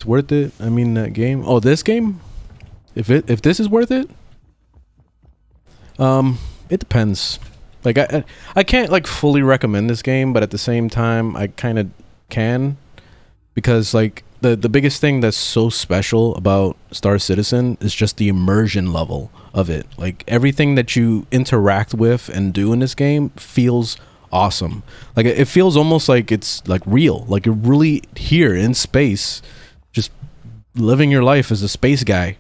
It's worth it. I mean, that game. Oh, this game. If this is worth it. It depends. Like I can't like fully recommend this game, but at the same time, I kind of can, because like the biggest thing that's so special about Star Citizen is just the immersion level of it. Like everything that you interact with and do in this game feels awesome. Like it feels almost like it's like real. Like you're really here in space, just living your life as a space guy.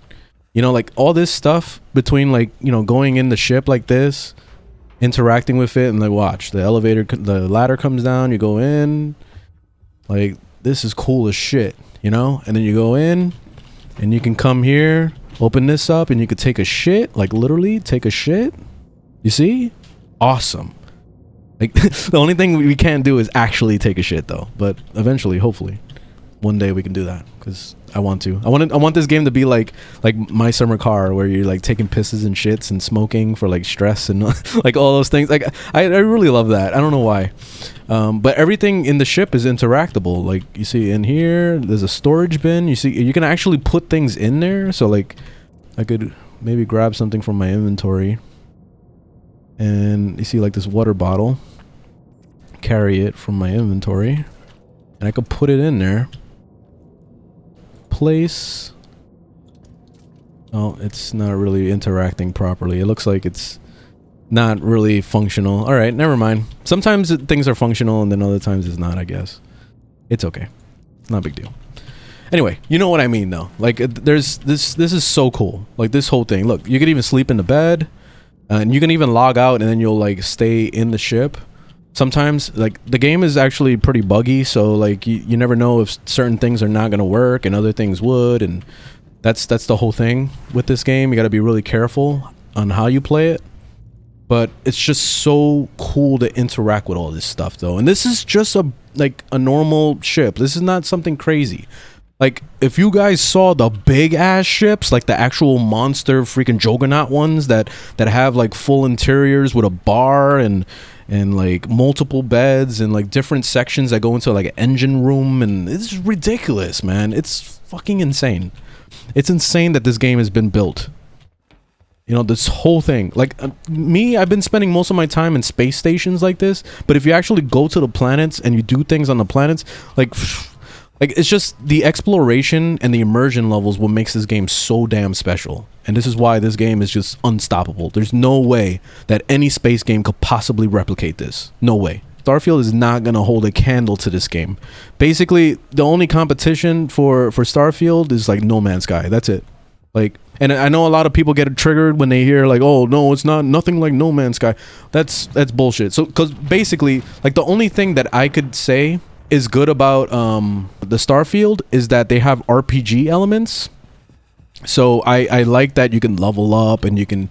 You know, like all this stuff between like, you know, going in the ship like this, interacting with it, and like watch the ladder comes down, you go in, like this is cool as shit, you know. And then you go in and you can come here, open this up, and you could take a shit, like literally take a shit. You see? Awesome. Like the only thing we can't do is actually take a shit though, but eventually, hopefully one day we can do that, because I want this game to be like My Summer Car, where you're like taking pisses and shits and smoking for like stress and like all those things. Like I really love that. I don't know why, but everything in the ship is interactable. Like you see in here, there's a storage bin. You see, you can actually put things in there. So like I could maybe grab something from my inventory, and you see like this water bottle, carry it from my inventory, and I could put it in there. Place. Oh, it's not really interacting properly. It looks like it's not really functional. All right, never mind. Sometimes things are functional and then other times it's not, I guess. It's okay. It's not a big deal. Anyway, you know what I mean though. Like there's this is so cool. Like this whole thing. Look, you could even sleep in the bed, and you can even log out and then you'll like stay in the ship. Sometimes like the game is actually pretty buggy, so like you never know if certain things are not going to work and other things would, and that's the whole thing with this game. You got to be really careful on how you play it, but it's just so cool to interact with all this stuff though. And this is just a normal ship. This is not something crazy. Like if you guys saw the big ass ships, like the actual monster freaking juggernaut ones that have like full interiors with a bar and like multiple beds and like different sections that go into like an engine room, and it's ridiculous, man. It's fucking insane. It's insane that this game has been built. You know, this whole thing. Like me, I've been spending most of my time in space stations like this, but if you actually go to the planets and you do things on the planets, like it's just the exploration and the immersion levels what makes this game so damn special. And this is why this game is just unstoppable. There's no way that any space game could possibly replicate this. No way. Starfield is not going to hold a candle to this game. Basically, the only competition for Starfield is like No Man's Sky. That's it. Like, and I know a lot of people get triggered when they hear like, oh no, it's nothing like No Man's Sky. That's bullshit. So because basically like the only thing that I could say is good about the Starfield is that they have RPG elements. So I like that you can level up and you can,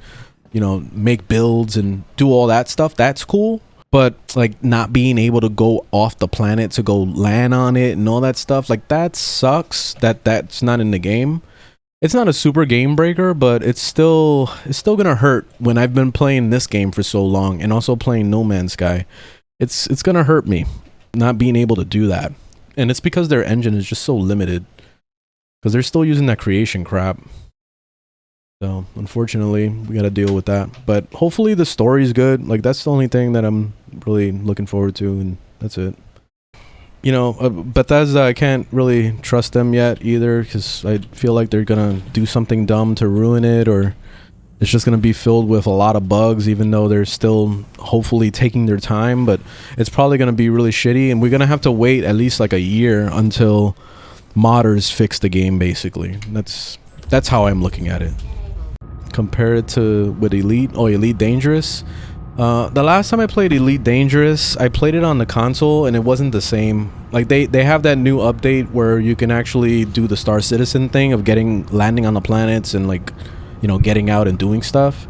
you know, make builds and do all that stuff. That's cool. But like not being able to go off the planet to go land on it and all that stuff, like that sucks. That's not in the game. It's not a super game breaker, but it's still gonna hurt when I've been playing this game for so long and also playing No Man's Sky. It's gonna hurt me not being able to do that. And it's because their engine is just so limited, because they're still using that creation crap. So unfortunately we got to deal with that, but hopefully the story's good. Like that's the only thing that I'm really looking forward to, and that's it. You know, Bethesda, I can't really trust them yet either, because I feel like they're gonna do something dumb to ruin it, or it's just going to be filled with a lot of bugs, even though they're still hopefully taking their time. But it's probably going to be really shitty, and we're going to have to wait at least like a year until modders fix the game, basically. That's how I'm looking at it. Compare it to with Elite Dangerous. The last time I played Elite Dangerous, I played it on the console, and it wasn't the same. Like they have that new update where you can actually do the Star Citizen thing of landing on the planets and like, you know, getting out and doing stuff.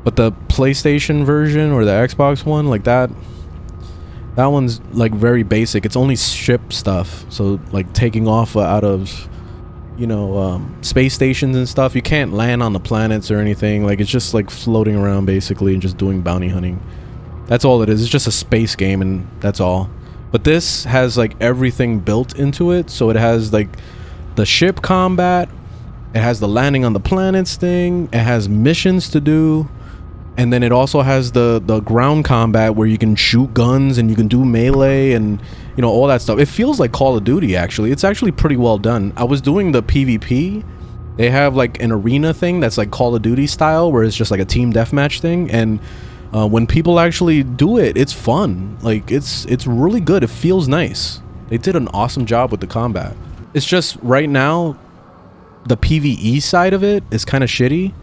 But the PlayStation version or the Xbox one, like that one's like very basic. It's only ship stuff. So like taking off out of, you know, space stations and stuff. You can't land on the planets or anything. Like it's just like floating around basically and just doing bounty hunting. That's all it is. It's just a space game, and that's all. But this has like everything built into it. So it has like the ship combat. It has the landing on the planets thing. It has missions to do. And then it also has the ground combat where you can shoot guns and you can do melee and, you know, all that stuff. It feels like Call of Duty, actually. It's actually pretty well done. I was doing the PvP. They have like an arena thing that's like Call of Duty style, where it's just like a team deathmatch thing. And when people actually do it, it's fun. Like, it's really good. It feels nice. They did an awesome job with the combat. It's just right now, the PvE side of it is kind of shitty,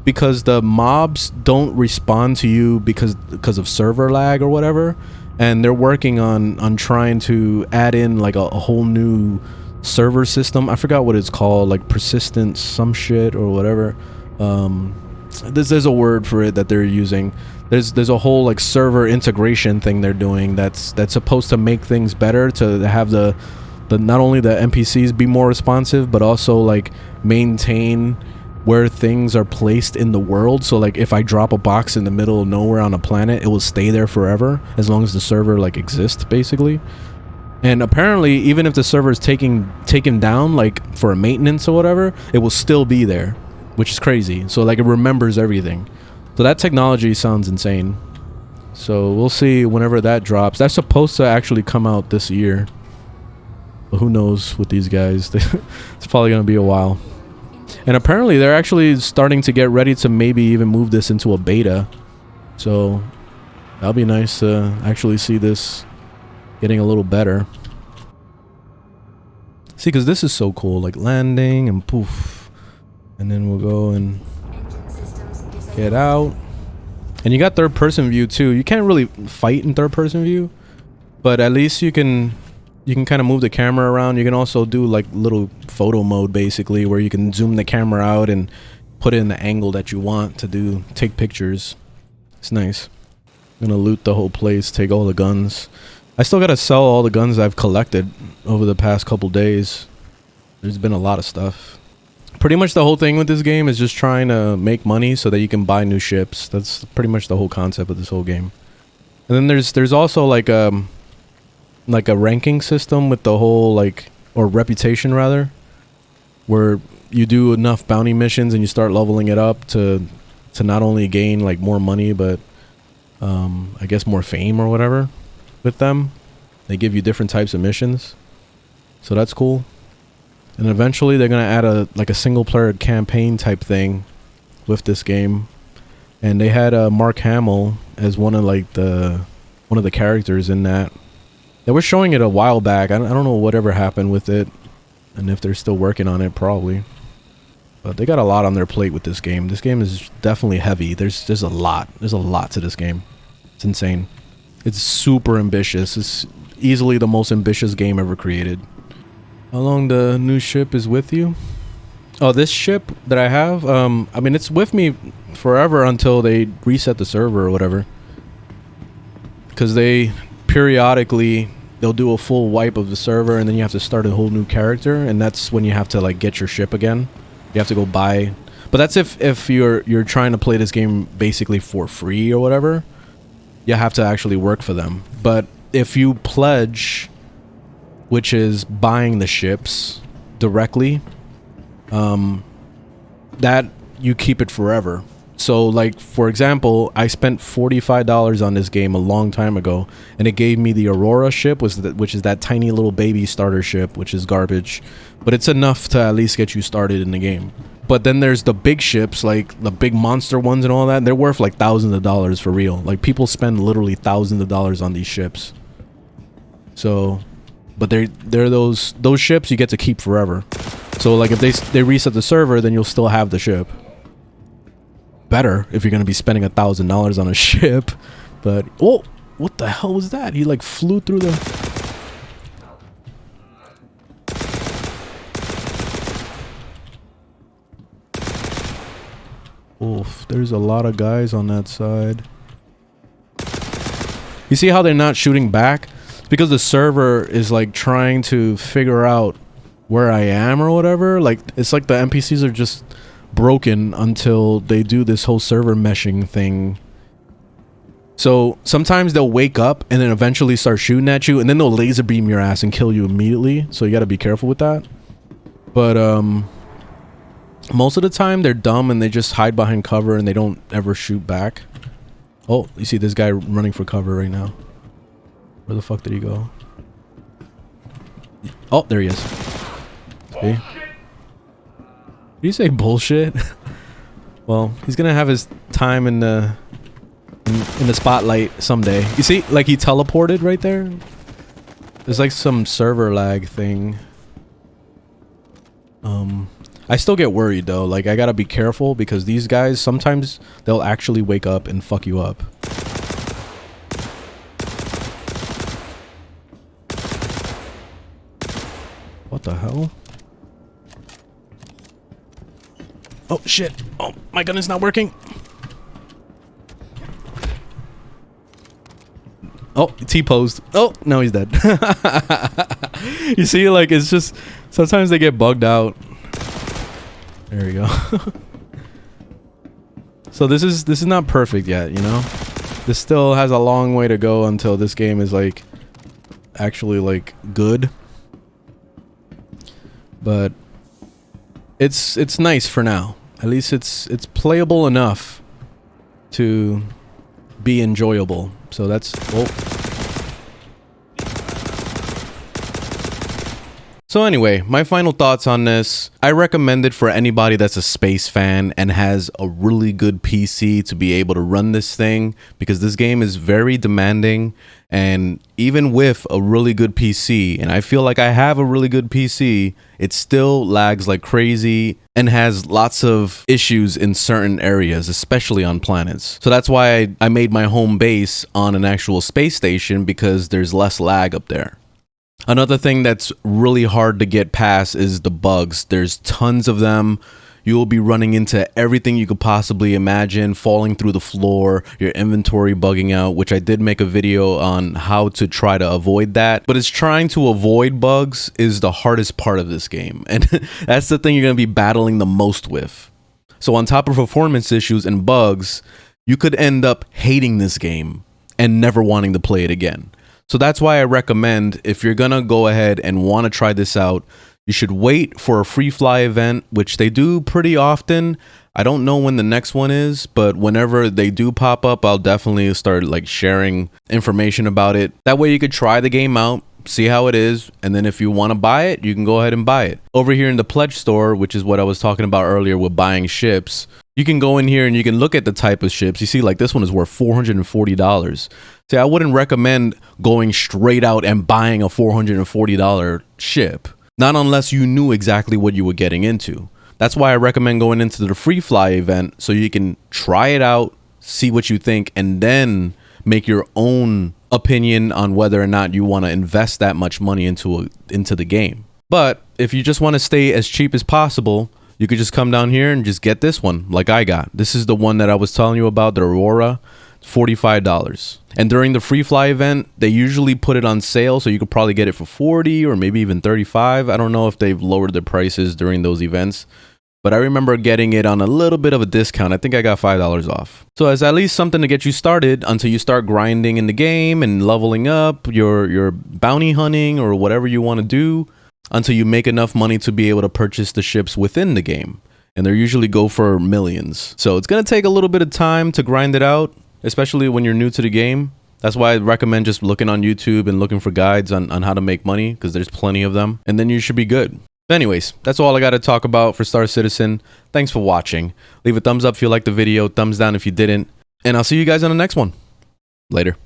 because the mobs don't respond to you because of server lag or whatever, and they're working on trying to add in like a whole new server system. I forgot what it's called, like persistent some shit or whatever. There's a word for it that they're using. There's a whole like server integration thing they're doing that's supposed to make things better, to have the not only the NPCs be more responsive, but also like maintain where things are placed in the world. So like if I drop a box in the middle of nowhere on a planet, it will stay there forever as long as the server like exists, basically. And apparently even if the server is taken down like for a maintenance or whatever, it will still be there, which is crazy. So like it remembers everything. So that technology sounds insane. So we'll see whenever that drops. That's supposed to actually come out this year, but who knows with these guys. It's probably gonna be a while. And apparently they're actually starting to get ready to maybe even move this into a beta. So that'll be nice to actually see this getting a little better. See, because this is so cool, like landing and poof. And then we'll go and get out. And you got third person view too. You can't really fight in third person view, but at least you can kind of move the camera around. You can also do like little photo mode, basically, where you can zoom the camera out and put it in the angle that you want to take pictures. It's nice. I'm gonna loot the whole place, take all the guns. I still gotta sell all the guns I've collected over the past couple days. There's been a lot of stuff. Pretty much the whole thing with this game is just trying to make money so that you can buy new ships. That's pretty much the whole concept of this whole game. And then there's also like a ranking system with the whole or reputation rather, where you do enough bounty missions and you start leveling it up to not only gain like more money, but I guess more fame or whatever with them. They give you different types of missions, so that's cool. And eventually they're gonna add a single player campaign type thing with this game. And they had Mark Hamill as one of the characters in that. They were showing it a while back. I don't know whatever happened with it, and if they're still working on it, probably. But they got a lot on their plate with this game. This game is definitely heavy. There's a lot. There's a lot to this game. It's insane. It's super ambitious. It's easily the most ambitious game ever created. How long the new ship is with you? Oh, this ship that I have, I mean, it's with me forever until they reset the server or whatever. Because they periodically, they'll do a full wipe of the server, and then you have to start a whole new character, and that's when you have to get your ship again. You have to go buy, but that's if you're trying to play this game basically for free or whatever. You have to actually work for them. But if you pledge, which is buying the ships directly, that you keep it forever. So for example, I spent $45 on this game a long time ago, and it gave me the Aurora ship, which is that tiny little baby starter ship, which is garbage, but it's enough to at least get you started in the game. But then there's the big ships, like the big monster ones and all that. They're worth like thousands of dollars for real. Like people spend literally thousands of dollars on these ships. So, but they're those ships you get to keep forever. So like if they reset the server, then you'll still have the ship. Better if you're gonna be spending $1,000 on a ship. But oh, what the hell was that? He flew through the. Oof, there's a lot of guys on that side. You see how they're not shooting back? It's because the server is trying to figure out where I am or whatever. It's like the NPCs are just broken until they do this whole server meshing thing. So sometimes they'll wake up and then eventually start shooting at you, and then they'll laser beam your ass and kill you immediately. So you gotta be careful with that. But most of the time they're dumb and they just hide behind cover and they don't ever shoot back. Oh, you see this guy running for cover right now. Where the fuck did he go? Oh, there he is. See? Did you say bullshit? Well, he's gonna have his time in the spotlight someday. You see, like he teleported right there. There's like some server lag thing. I still get worried though. Like I gotta be careful because these guys sometimes they'll actually wake up and fuck you up. What the hell? Oh shit! Oh, my gun is not working. Oh, T-posed. Oh, no, he's dead. You see, like, it's just... Sometimes they get bugged out. There we go. So this is not perfect yet, you know? This still has a long way to go until this game is, like, actually, like, good. But... It's nice for now. At least it's playable enough to be enjoyable. So that's... Oh. So anyway, my final thoughts on this. I recommend it for anybody that's a space fan and has a really good PC to be able to run this thing, because this game is very demanding, and even with a really good PC, and I feel like I have a really good PC, it still lags like crazy and has lots of issues in certain areas, especially on planets. So that's why I made my home base on an actual space station, because there's less lag up there. Another thing that's really hard to get past is the bugs. There's tons of them. You will be running into everything you could possibly imagine, falling through the floor, your inventory bugging out, which I did make a video on how to try to avoid that. But it's trying to avoid bugs is the hardest part of this game. And that's the thing you're going to be battling the most with. So on top of performance issues and bugs, you could end up hating this game and never wanting to play it again. So that's why I recommend, if you're gonna go ahead and want to try this out, you should wait for a free fly event, which they do pretty often. I don't know when the next one is, but whenever they do pop up, I'll definitely start like sharing information about it. That way you could try the game out, see how it is, and then if you want to buy it, you can go ahead and buy it. Over here in the pledge store, which is what I was talking about earlier with buying ships, you can go in here and you can look at the type of ships. You see, like this one is worth $440. See, I wouldn't recommend going straight out and buying a $440 ship. Not unless you knew exactly what you were getting into. That's why I recommend going into the free fly event, so you can try it out, see what you think, and then make your own opinion on whether or not you want to invest that much money into the game. But if you just want to stay as cheap as possible, you could just come down here and just get this one like I got. This is the one that I was telling you about, the Aurora, $45. And during the free fly event, they usually put it on sale, so you could probably get it for $40 or maybe even $35. I don't know if they've lowered the prices during those events, but I remember getting it on a little bit of a discount. I think I got $5 off. So it's at least something to get you started until you start grinding in the game and leveling up your bounty hunting or whatever you want to do, until you make enough money to be able to purchase the ships within the game. And they usually go for millions. So it's going to take a little bit of time to grind it out, especially when you're new to the game. That's why I recommend just looking on YouTube and looking for guides on how to make money, because there's plenty of them. And then you should be good. But anyways, that's all I got to talk about for Star Citizen. Thanks for watching. Leave a thumbs up if you liked the video, thumbs down if you didn't. And I'll see you guys on the next one. Later.